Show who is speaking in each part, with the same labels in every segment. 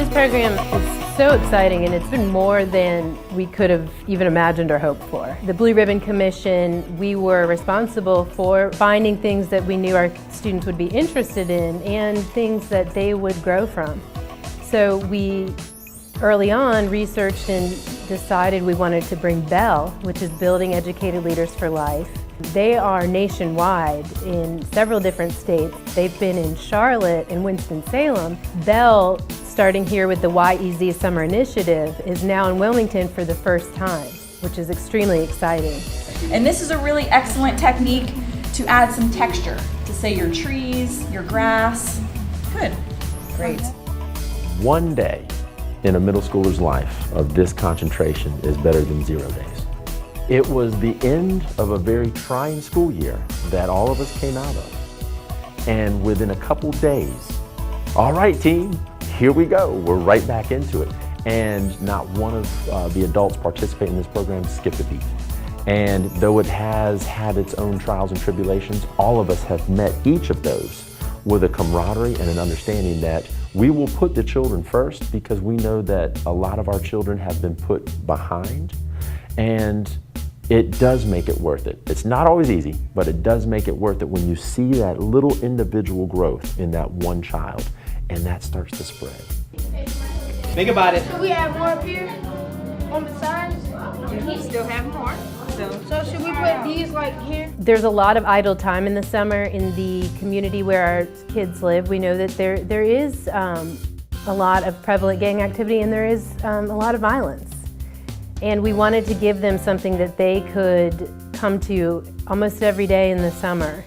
Speaker 1: This program is so exciting, and it's been more than we could have even imagined or hoped for. The Blue Ribbon Commission, we were responsible for finding things that we knew our students would be interested in and things that they would grow from. So we early on researched and decided we wanted to bring BELL, which is Building Educated Leaders for Life. They are nationwide in several different states. They've been in Charlotte and Winston-Salem. BELL, starting here with the YEZ Summer Initiative, is now in Wilmington for the first time, which is extremely exciting.
Speaker 2: And this is a really excellent technique to add some texture, to say your trees, your grass. Good. Great.
Speaker 3: One day in a middle schooler's life of this concentration is better than 0 days. It was the end of a very trying school year that all of us came out of. And within a couple days, all right team, here we go. We're right back into it. And not one of the adults participating in this program skipped a beat. And though it has had its own trials and tribulations, all of us have met each of those with a camaraderie and an understanding that we will put the children first because we know that a lot of our children have been put behind, and it does make it worth it. It's not always easy, but it does make it worth it when you see that little individual growth in that one child, and that starts to spread.
Speaker 4: Think about it.
Speaker 5: Should we have more up here on the sides?
Speaker 6: He still have more.
Speaker 5: So should we put these like here?
Speaker 1: There's a lot of idle time in the summer in the community where our kids live. We know that there is a lot of prevalent gang activity, and there is a lot of violence. And we wanted to give them something that they could come to almost every day in the summer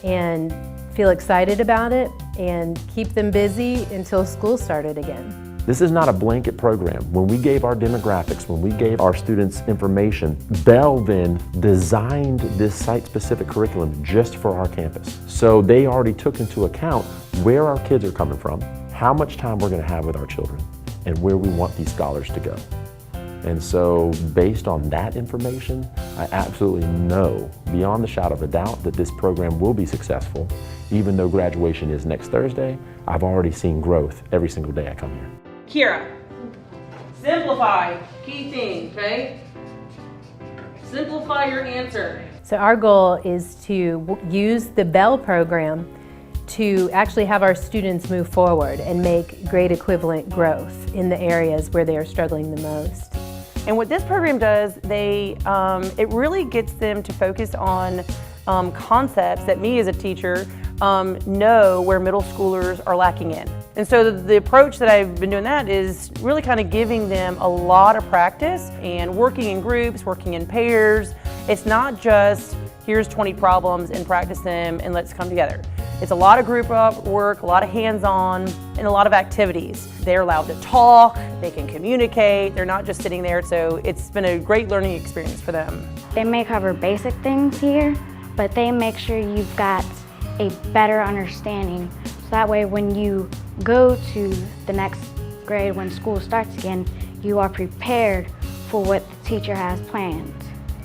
Speaker 1: and feel excited about it and keep them busy until school started again.
Speaker 3: This is not a blanket program. When we gave our demographics, when we gave our students information, BELL then designed this site-specific curriculum just for our campus. So they already took into account where our kids are coming from, how much time we're going to have with our children, and where we want these scholars to go. And so based on that information, I absolutely know beyond the shadow of a doubt that this program will be successful. Even though graduation is next Thursday, I've already seen growth every single day I come here.
Speaker 7: Kira, simplify, key thing, okay? Simplify your answer.
Speaker 1: So our goal is to use the BELL program to actually have our students move forward and make grade equivalent growth in the areas where they are struggling the most.
Speaker 8: And what this program does, it really gets them to focus on concepts that me as a teacher know where middle schoolers are lacking in. And so the approach that I've been doing that is really kind of giving them a lot of practice and working in groups, working in pairs. It's not just here's 20 problems and practice them and let's come together. It's a lot of group work, a lot of hands-on, and a lot of activities. They're allowed to talk, they can communicate, they're not just sitting there, so it's been a great learning experience for them.
Speaker 9: They may cover basic things here, but they make sure you've got a better understanding. So that way when you go to the next grade, when school starts again, you are prepared for what the teacher has planned.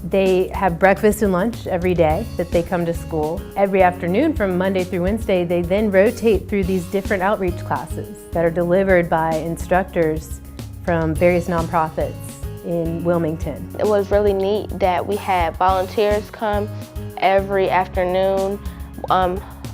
Speaker 1: They have breakfast and lunch every day that they come to school. Every afternoon from Monday through Wednesday, they then rotate through these different outreach classes that are delivered by instructors from various nonprofits in Wilmington.
Speaker 10: It was really neat that we had volunteers come every afternoon,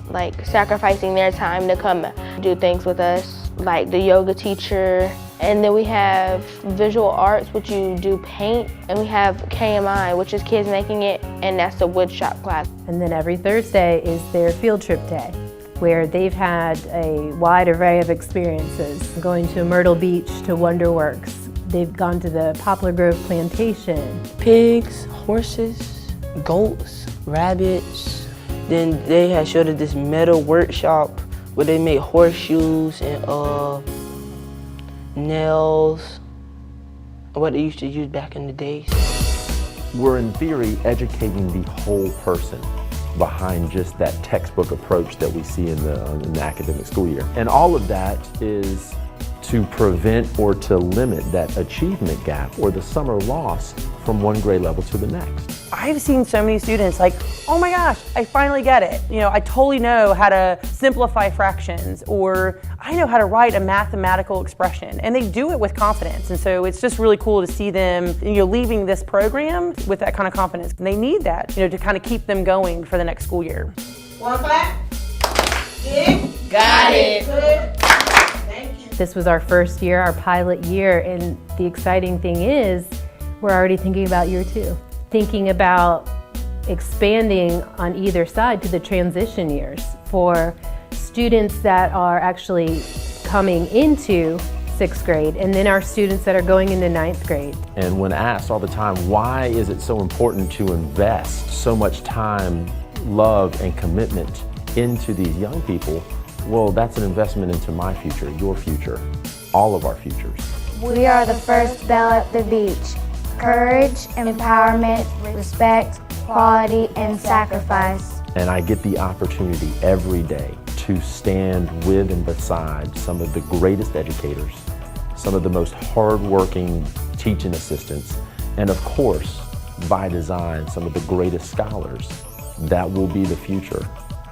Speaker 10: like sacrificing their time to come do things with us, like the yoga teacher. And then we have visual arts, which you do paint, and we have KMI, which is kids making it, and that's the wood shop class.
Speaker 1: And then every Thursday is their field trip day, where they've had a wide array of experiences, going to Myrtle Beach to Wonderworks. They've gone to the Poplar Grove Plantation.
Speaker 11: Pigs, horses, goats, rabbits. Then they had showed us this metal workshop where they made horseshoes and nails, what they used to use back in the days.
Speaker 3: We're in theory educating the whole person behind just that textbook approach that we see in the academic school year. And all of that is to prevent or to limit that achievement gap or the summer loss from one grade level to the next. I
Speaker 8: I've seen so many students like, oh my gosh, I finally get it. You know, I totally know how to simplify fractions, or I know how to write a mathematical expression, and they do it with confidence. And so it's just really cool to see them, you know, leaving this program with that kind of confidence. And they need that, you know, to kind of keep them going for the next school year.
Speaker 4: One clap. Good. Got it. Good. Thank you.
Speaker 1: This was our first year, our pilot year, and the exciting thing is we're already thinking about year 2. Thinking about expanding on either side to the transition years for students that are actually coming into 6th grade, and then our students that are going into 9th grade.
Speaker 3: And when asked all the time, why is it so important to invest so much time, love, and commitment into these young people? Well, that's an investment into my future, your future, all of our futures.
Speaker 9: We are the first bell at the beach. Courage, empowerment, respect, quality, and sacrifice.
Speaker 3: And I get the opportunity every day to stand with and beside some of the greatest educators, some of the most hardworking teaching assistants, and of course, by design, some of the greatest scholars that will be the future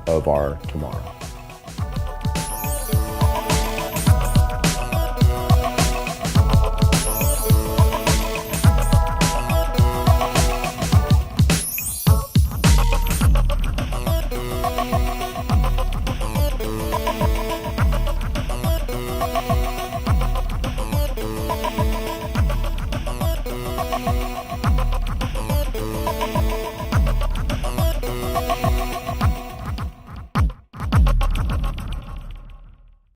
Speaker 3: of our tomorrow.